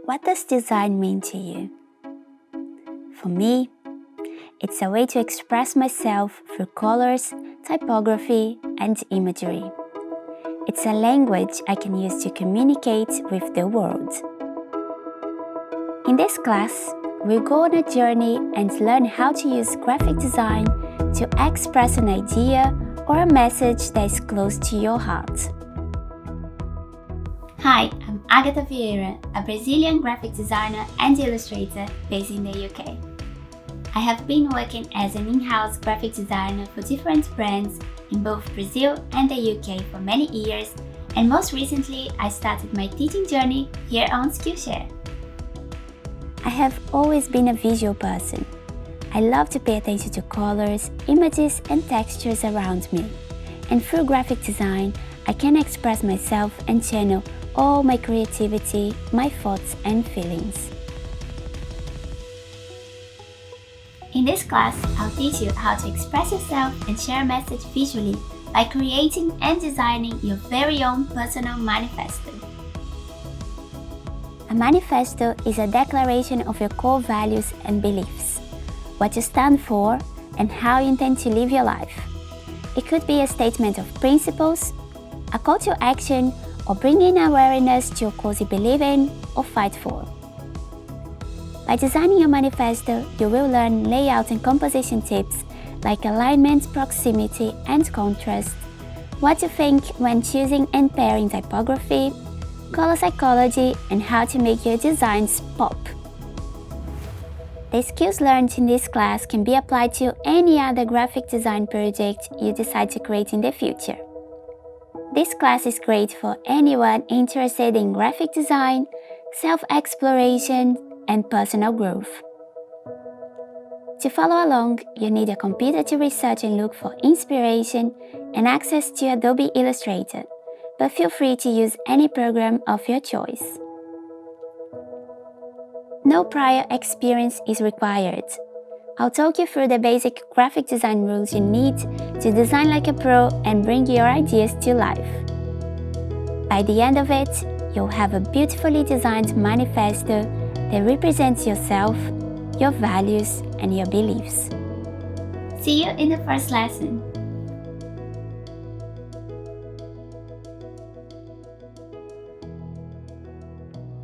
What does design mean to you? For me, it's a way to express myself through colors, typography, and imagery. It's a language I can use to communicate with the world. In this class, we'll go on a journey and learn how to use graphic design to express an idea or a message that is close to your heart. Hi, I'm Agatha Vieira, a Brazilian graphic designer and illustrator based in the UK. I have been working as an in-house graphic designer for different brands in both Brazil and the UK for many years, and most recently I started my teaching journey here on Skillshare. I have always been a visual person. I love to pay attention to colors, images, and textures around me. And through graphic design, I can express myself and channel all my creativity, my thoughts and feelings. In this class, I'll teach you how to express yourself and share a message visually by creating and designing your very own personal manifesto. A manifesto is a declaration of your core values and beliefs, what you stand for, and how you intend to live your life. It could be a statement of principles, a call to action, or bringing awareness to a cause you believe in or fight for. By designing your manifesto, you will learn layout and composition tips like alignment, proximity, and contrast, what to think when choosing and pairing typography, color psychology, and how to make your designs pop. The skills learned in this class can be applied to any other graphic design project you decide to create in the future. This class is great for anyone interested in graphic design, self-exploration, and personal growth. To follow along, you need a computer to research and look for inspiration and access to Adobe Illustrator, but feel free to use any program of your choice. No prior experience is required. I'll talk you through the basic graphic design rules you need to design like a pro and bring your ideas to life. By the end of it, you'll have a beautifully designed manifesto that represents yourself, your values, and your beliefs. See you in the first lesson.